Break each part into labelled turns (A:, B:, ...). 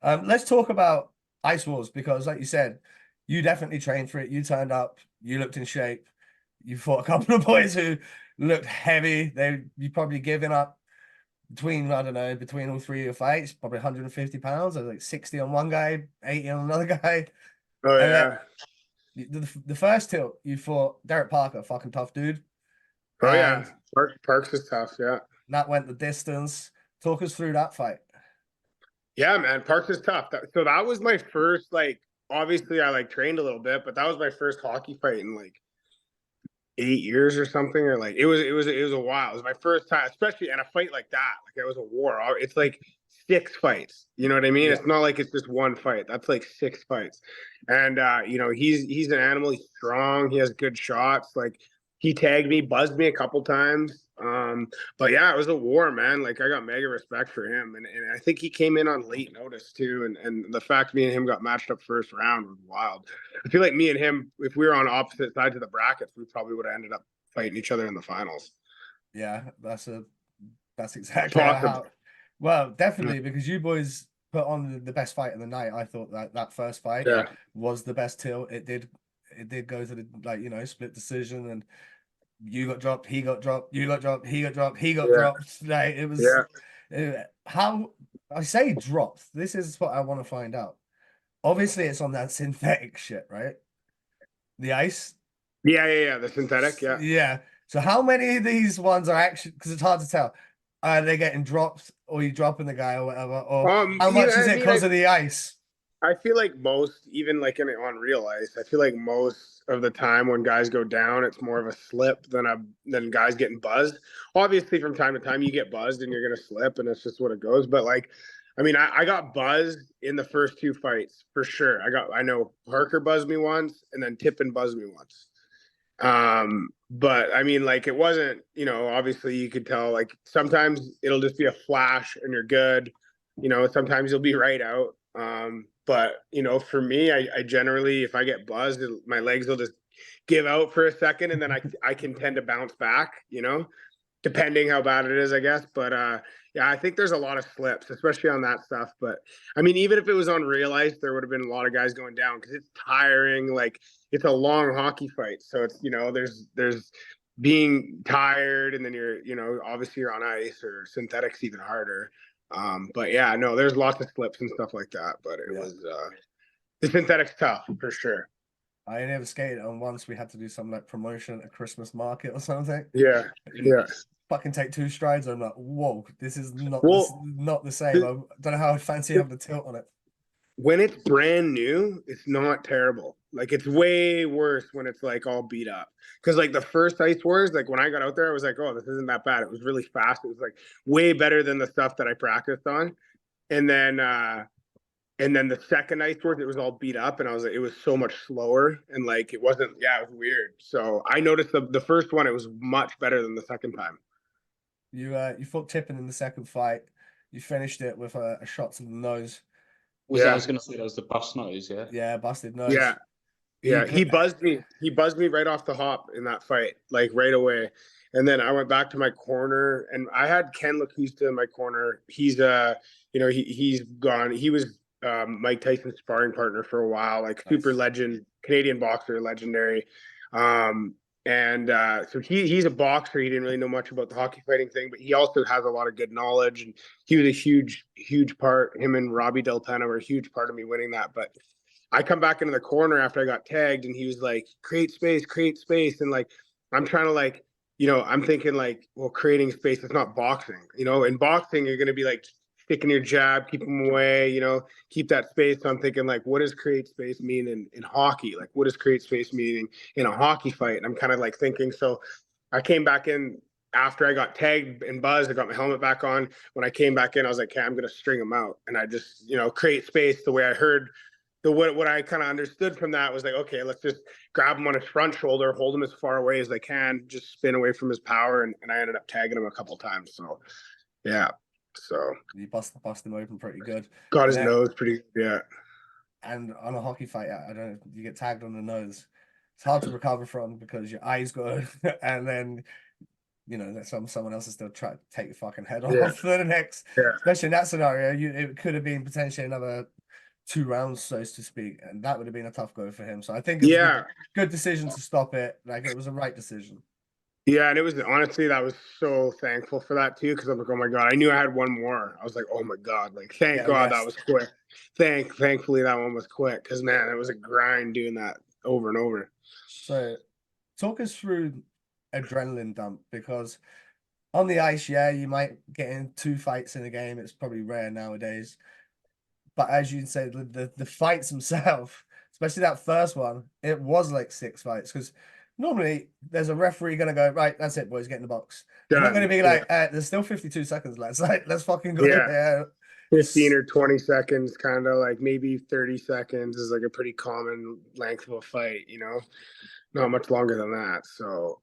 A: Let's talk about Ice Wars because, like you said, you definitely trained for it. You turned up. You looked in shape. You fought a couple of boys who looked heavy. You probably given up between I don't know between all three of your fights, probably 150 pounds. Or like 60 on one guy, 80 on another guy,
B: Oh
A: and then
B: yeah.
A: the first tilt you fought Derek Parker, fucking tough dude,
B: Oh
A: and
B: yeah. Parks is tough. Yeah.
A: that went the distance. Talk us through that fight.
B: Yeah, man. Parks is tough. So that was my first like. Obviously, I like trained a little bit, but that was my first hockey fight in like 8 years or something, or like it was a while. It was my first time, especially in a fight like that. Like it was a war. It's like six fights. You know what I mean?
A: Yeah,
B: It's not like it's just one fight. That's like six fights. And he's an animal. He's strong. He has good shots. Like he tagged me, buzzed me a couple times. But yeah, it was a war, man. Like I got mega respect for him, and I think he came in on late notice too. And the fact me and him got matched up first round was wild. I feel like me and him, if we were on opposite sides of the brackets, we probably would have ended up fighting each other in the finals.
A: yeah, that's exactly
B: Possibly.
A: how. Well, definitely because you boys put on the best fight of the night. I thought that first fight
B: Yeah.
A: was the best tilt. It did go to the split decision, and you got dropped, he got dropped, you got dropped, he got dropped, he got
B: Yeah.
A: dropped. Like it was
B: Yeah.
A: how I say dropped. This is what I want to find out. Obviously, it's on that synthetic shit, right? The ice.
B: Yeah. Yeah. Yeah. The synthetic. Yeah.
A: Yeah. So how many of these ones are actually because it's hard to tell. Are they getting dropped or you dropping the guy or whatever? Or how
B: Yeah.
A: much is
B: I
A: it
B: mean,
A: because of the ice?
B: I feel like most, even like on real ice, I feel like most of the time when guys go down, it's more of a slip than guys getting buzzed. Obviously, from time to time, you get buzzed and you're gonna slip, and it's just what it goes. But like, I mean, I got buzzed in the first two fights for sure. I know Parker buzzed me once, and then Tippin buzzed me once. But I mean, like, it wasn't, obviously you could tell, like, sometimes it'll just be a flash and you're good. Sometimes you'll be right out. But for me, I generally, if I get buzzed, my legs will just give out for a second, and then I can tend to bounce back, depending how bad it is, I guess. But yeah, I think there's a lot of slips, especially on that stuff. But I mean, even if it was on real ice, there would have been a lot of guys going down because it's tiring. Like it's a long hockey fight, so it's there's being tired, and then obviously you're on ice or synthetics even harder. But yeah, no, there's lots of slips and stuff like that. But it
A: Yeah.
B: was the synthetics tough for sure.
A: I never skated and once we had to do some like promotion at a Christmas market or something.
B: Yeah,
A: And
B: yeah.
A: fucking take two strides. I'm like, whoa, this is
B: Well,
A: not the same. I don't know how I fancy having the tilt on it.
B: when it's brand new, it's not terrible. Like it's way worse when it's like all beat up. Because like the first Ice Wars, like when I got out there, I was like, oh, this isn't that bad. It was really fast. It was like way better than the stuff that I practiced on. And then the second Ice Wars, it was all beat up, and I was like, it was so much slower, and like it wasn't. Yeah, it was weird. So I noticed the first one, it was much better than the second time.
A: You fought Tippin in the second fight. You finished it with a shot to the nose.
C: I
B: Yeah,
C: was going to say that was the bust nose, yeah.
A: Yeah, busted
B: yeah.
A: nose. You
B: Yeah, he
A: could,
B: buzzed me. He buzzed me right off the hop in that fight, like right away. And then I went back to my corner, and I had Ken Lacusta in my corner. He's he's gone. He was Mike Tyson's sparring partner for a while, like super
A: nice.
B: legend, Canadian boxer, legendary. Um, and so he's a boxer. He didn't really know much about the hockey fighting thing, but he also has a lot of good knowledge. And he was a huge part. Him and Robbie Del Pena were a huge part of me winning that. But I come back into the corner after I got tagged, and he was like, create space. And like, I'm trying to like, I'm thinking like, well, creating space is not boxing. In boxing, you're going to be like sticking your jab, keep them away, keep that space. So I'm thinking like, what does create space mean in hockey? Like, what does create space mean in a hockey fight? And I'm kind of like thinking, so I came back in after I got tagged and buzzed. I got my helmet back on. When I came back in, I was like, okay, I'm going to string him out. And I just, create space the way I heard what I kind of understood from that was like, okay, let's just grab him on his front shoulder, hold him as far away as I can, just spin away from his power, and I ended up tagging him a couple times. So yeah, so
A: You bust him open pretty good.
B: got
A: And
B: his
A: then
B: nose pretty. Yeah,
A: and on a hockey fight, I don't know, you get tagged on the nose. It's hard to recover from because your eyes go and then you know, that someone else is still trying to take your fucking head
B: Yeah.
A: off for the next,
B: Yeah.
A: especially in that scenario. It could have been potentially another 2 rounds, so to speak, and that would have been a tough go for him. So I think it was a good decision to stop it. Like, it was a right decision.
B: Yeah, and it was honestly, that was so thankful for that too, because I'm like, oh my god, I knew I had one more. I was like, oh my god, like thank
A: Get a
B: God that
A: rest.
B: was quick. Thankfully that one was quick, because man, it was a grind doing that over and over.
A: So talk us through adrenaline dump, because on the ice, yeah, you might get in 2 fights in a game. It's probably rare nowadays. But as you say, the fights themselves, especially that first one, it was like 6 fights, because normally there's a referee gonna go, right, that's it, boys, get in the box. They're not gonna be like, there's still 52 seconds left. Like, let's fucking go in there.
B: 15 or 20 seconds, kind of like maybe 30 seconds is like a pretty common length of a fight, you know, not much longer than that. So,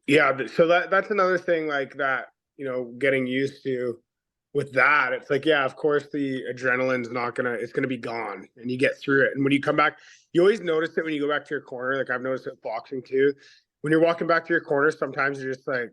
B: yeah, so that's another thing like that, you know, getting used to with that. It's like, yeah, of course the adrenaline's it's gonna be gone and you get through it. And when you come back, you always notice it when you go back to your corner. Like I've noticed it with boxing too. When you're walking back to your corner, sometimes you're just like,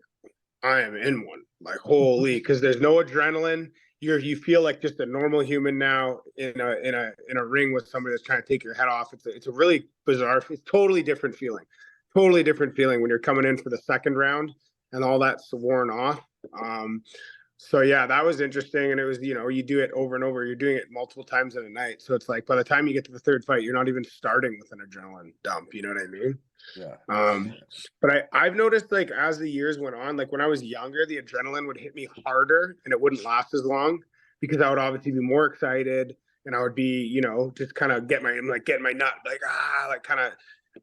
B: I am in one. Like holy, because there's no adrenaline. You feel like just a normal human now in a ring with somebody that's trying to take your head off. It's a really bizarre, it's totally different feeling. Totally different feeling when you're coming in for the second round and all that's worn off. So yeah, that was interesting. And it was, you know, you do it over and over, you're doing it multiple times in a night. So it's like by the time you get to the third fight, you're not even starting with an adrenaline dump. You know what I mean?
A: Yeah.
B: But I've noticed like as the years went on, like when I was younger, the adrenaline would hit me harder and it wouldn't last as long because I would obviously be more excited and I would be, you know, just kind of getting my nut, like kind of.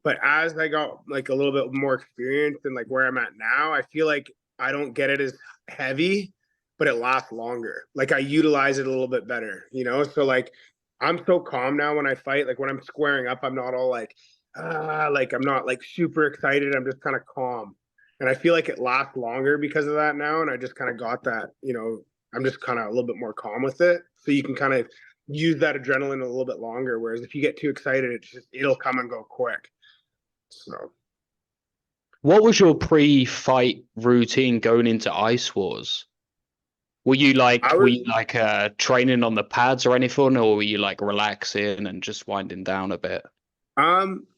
B: But as I got like a little bit more experienced and like where I'm at now, I feel like I don't get it as heavy, but it lasts longer. Like I utilize it a little bit better, you know? So like I'm so calm now when I fight. Like when I'm squaring up, I'm not all like I'm not like super excited. I'm just kind of calm. And I feel like it lasts longer because of that now. And I just kind of got that, you know, I'm just kind of a little bit more calm with it. So you can kind of use that adrenaline a little bit longer. Whereas if you get too excited, it'll come and go quick. So
C: What was your pre-fight routine going into Ice Wars? Were you like training on the pads or anything, or were you like relaxing and just winding down a bit?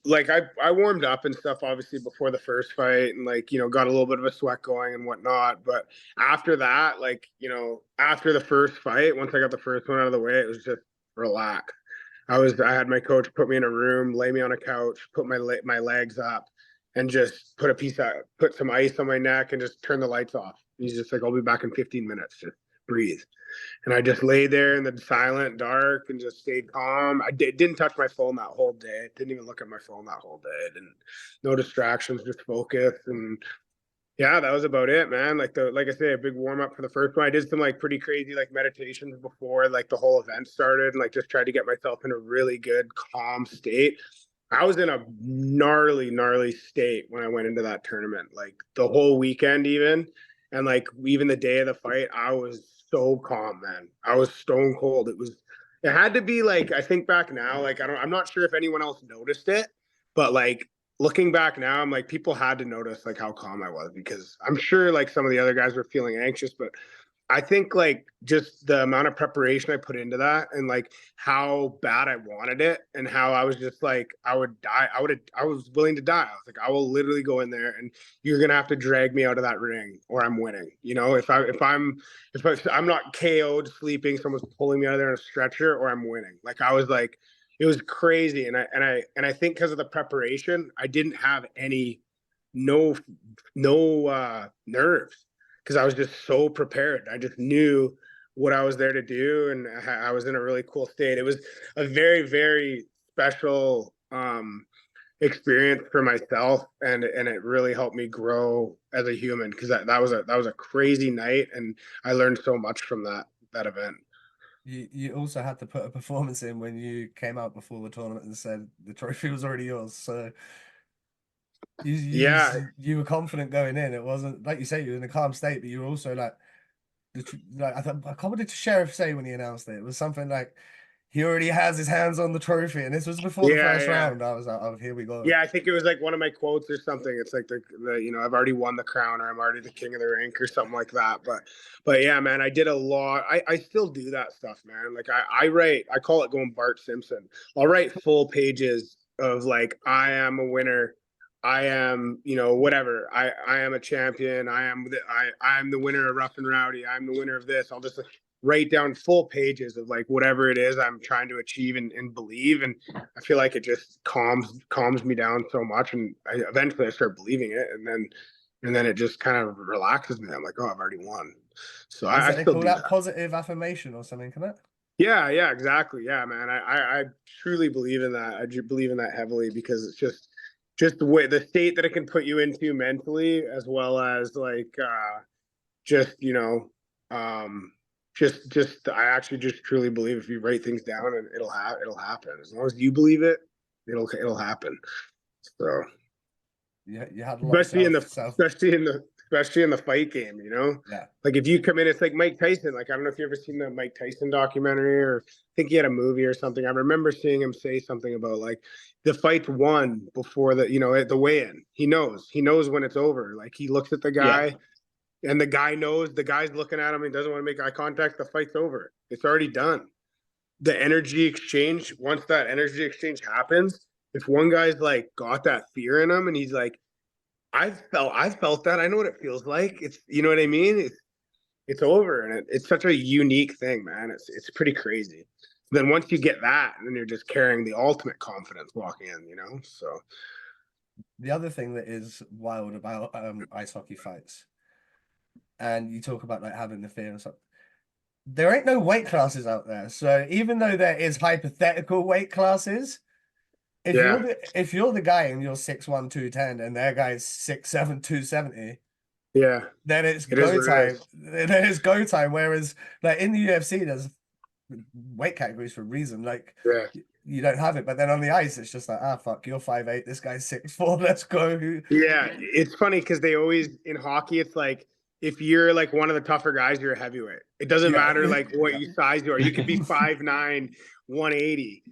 B: Like I warmed up and stuff obviously before the first fight and like, you know, got a little bit of a sweat going and whatnot. But after that, like, you know, after the first fight, once I got the first one out of the way, it was just relax. I had my coach put me in a room, lay me on a couch, put my legs up and just put some ice on my neck and just turn the lights off. He's just like, I'll be back in 15 minutes. Just breathe. And I just lay there in the silent dark and just stayed calm. Didn't touch my phone that whole day. Didn't even look at my phone that whole day. Didn't, no distractions, just focus. And yeah, that was about it, man. Like I say, a big warm up for the first one. I did some like pretty crazy like meditations before like the whole event started and like just tried to get myself in a really good calm state. I was in a gnarly state when I went into that tournament, like the whole weekend even. And like even the day of the fight, I was so calm, man. I was stone cold. It had to be like, I think back now, like I'm not sure if anyone else noticed it, but like looking back now, I'm like, people had to notice like how calm I was because I'm sure like some of the other guys were feeling anxious, but I think like just the amount of preparation I put into that and like how bad I wanted it and how I was just like I would die. I was willing to die. I was like, I will literally go in there and you're gonna have to drag me out of that ring or I'm winning. You know, if I'm not KO'd sleeping, someone's pulling me out of there in a stretcher or I'm winning. Like I was like, it was crazy. And I think because of the preparation, I didn't have no nerves because I was just so prepared. I just knew what I was there to do, and I was in a really cool state. It was a very, very special experience for myself, and it really helped me grow as a human because that was a crazy night, and I learned so much from that event.
A: You also had to put a performance in when you came out before the tournament and said the trophy was already yours. So you were confident going in. It wasn't like you say you were in a calm state, but you were also like I thought, what did the sheriff say when he announced it? It was something like he already has his hands on the trophy, and this was before the
B: Yeah,
A: first
B: yeah.
A: round. I was like, oh, here we go.
B: Yeah, I think it was like one of my quotes or something. It's like the I've already won the crown, or I'm already the king of the rink, or something like that. But yeah, man, I did a lot. I still do that stuff, man. Like I write, I call it going Bart Simpson. I'll write full pages of like, I am a winner. I am, whatever. I am a champion. I am the winner of Rough and Rowdy. I'm the winner of this. I'll just write down full pages of like whatever it is I'm trying to achieve and believe. And I feel like it just calms me down so much. And eventually I start believing it. And then it just kind of relaxes me. I'm like, oh, I've already won. So I
A: They
B: still
A: call
B: do
A: that
B: that.
A: positive affirmation or something, can it?
B: Yeah, exactly. Yeah, man. I truly believe in that. I believe in that heavily because it's just the way, the state that it can put you into mentally, as well as like just just I actually just truly believe if you write things down, and it'll happen. As long as you believe it, it'll happen. So
A: You had a lot of
B: especially in the
A: self.
B: especially in the fight game,
A: Yeah.
B: like if you come in, it's like Mike Tyson. Like, I don't know if you ever seen the Mike Tyson documentary, or I think he had a movie or something. I remember seeing him say something about like the fight's won before at the weigh-in. He knows when it's over. Like, he looks at the
C: Yeah.
B: guy, and the guy knows, the guy's looking at him and doesn't want to make eye contact. The fight's over. It's already done. The energy exchange, once that energy exchange happens, if one guy's like got that fear in him and he's like, I've felt that. I know what it feels like. It's, you know what I mean? It's over, and it's such a unique thing, man. It's pretty crazy. Then once you get that, then you're just carrying the ultimate confidence walking in. So
A: The other thing that is wild about ice hockey fights, and you talk about like having the fear and stuff, there ain't no weight classes out there. So even though there is hypothetical weight classes,
B: yeah,
A: if you're the guy and you're 6'1", 210, and their guy's 6'7", 270,
B: yeah,
A: then it's
B: it is
A: go
B: what it
A: time.
B: is.
A: Then it's go time. Whereas like in the UFC, there's weight categories for a reason. Like,
B: Yeah.
A: you don't have it, but then on the ice, it's just like, fuck, you're 5'8", this guy's 6'4", let's go.
B: Yeah, it's funny because they always, in hockey, it's like if you're like one of the tougher guys, you're a heavyweight. It doesn't
A: Yeah,
B: matter like what
A: yeah.
B: you size you are. You could be 5'9", 180.